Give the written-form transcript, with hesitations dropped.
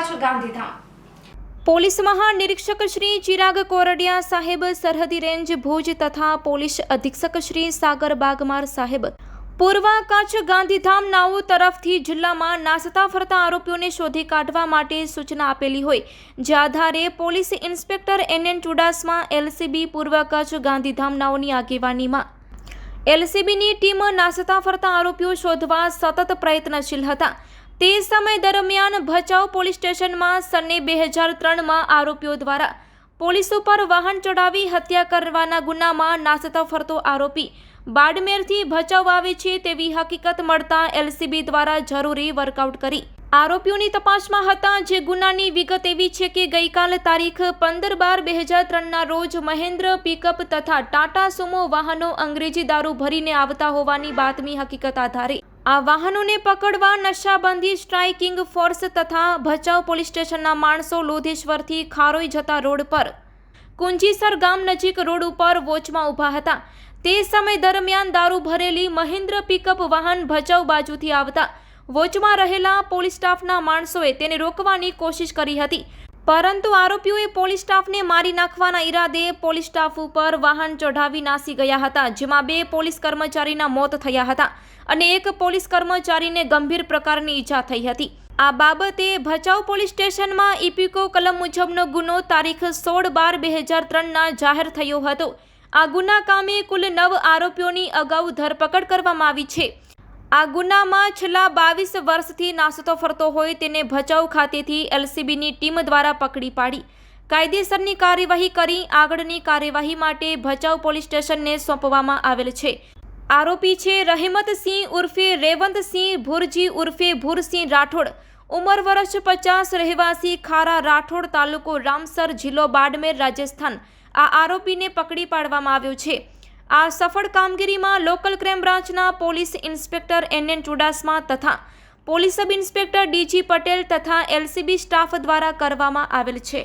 Kutch Gandhidham. Police મહાનિરીક્ષક Shri Chirag Kordia સાહેબ, સરહદી range Bhuj તથા પોલીસ અધિક્ષક શ્રી સાગર બાગમાર સાહેબ, પૂર્વ કચ્છ ગાંધીધામ નાઓ તરફથી જિલ્લામાં નાસતા ફરતા આરોપીઓને શોધી કાઢવા માટે સૂચના આપેલી હોય, જે આધારે police inspector NN Chudasama LCB પૂર્વ કચ્છ ગાંધીધામ નાઓની આગેવાનીમાં LCBની ટીમ નાસતા ફરતા આરોપીઓ શોધવા સતત પ્રયત્નશીલ હતા। તે સમય દરમિયાન ભચાઉ પોલીસ સ્ટેશનમાં સને 2003માં આરોપીઓ દ્વારા પોલીસ ઉપર વાહન ચડાવી હત્યા કરવાના ગુનામાં નાસતો ફરતો આરોપી બાડમેરથી ભચાઉ આવે છે તેવી હકીકત મળતા LCB દ્વારા જરૂરી વર્કઆઉટ કરી આરોપીઓની તપાસમાં હતા। જે ગુનાની વિગત એવી છે કે ગઈકાલ તારીખ 15/12/2003ના રોજ મહેન્દ્ર પિકઅપ તથા ટાટા સુમો વાહનો અંગ્રેજી દારૂ ભરીને આવતા હોવાની બાતમી હકીકત આધારે આ વાહનોને પકડવા નશાબંધી સ્ટ્રાઇકિંગ ફોર્સ તથા ભચાઉ પોલીસ સ્ટેશનના માણસો લોધેશ્વરથી ખારોઈ જતા રોડ પર કુંજીસર ગામ નજીક રોડ ઉપર વોચમાં ઊભા હતા। તે સમય દરમિયાન દારૂ ભરેલી મહેન્દ્ર પિકઅપ વાહન ભચાઉ બાજુથી આવતા વોચમાં રહેલા પોલીસ સ્ટાફના માણસોએ તેને રોકવાની કોશિશ કરી હતી, પરંતુ આરોપીઓએ પોલીસ સ્ટાફને મારી નાખવાના ઈરાદે પોલીસ સ્ટાફ ઉપર વાહન ચઢાવી નાસી ગયા હતા, જેમાં 2 પોલીસ કર્મચારીના મોત થયા હતા અને 1 પોલીસ કર્મચારીને ગંભીર પ્રકારની ઈજા થઈ હતી। આ બાબતે ભચાઉ પોલીસ સ્ટેશનમાં ઇપિકો કલમ મુજબનો ગુનો તારીખ 16/12/2003ના જાહેર થયો હતો। આ ગુના કામે કુલ 9 આરોપીઓની અગાઉ ધરપકડ કરવામાં આવી છે। આ ગુનામાં છેલ્લા 22 વર્ષથી નાસતો ફરતો હોય તેને ભચાઉ ખાતેથી LCBની ટીમ દ્વારા પકડી પાડી કાયદેસરની કાર્યવાહી કરી આગળની કાર્યવાહી માટે ભચાઉ પોલીસ સ્ટેશનને સોંપવામાં આવેલ છે। આરોપી છે રહેમતસિંહ ઉર્ફે રેવંતસિંહ ભુરજી ઉર્ફે ભુરસિંહ રાઠોડ, ઉંમર વર્ષ 50, રહેવાસી ખારા રાઠોડ, તાલુકો રામસર, જિલ્લો બાડમેર, રાજસ્થાન। આ આરોપીને પકડી પાડવામાં આવ્યો છે। આ સફળ કામગીરીમાં લોકલ ક્રાઇમ બ્રાન્ચના પોલીસ ઇન્સ્પેક્ટર NN ચુડાસમા તથા police sub inspector DG Patel તથા LCB સ્ટાફ દ્વારા કરવામાં આવેલ છે।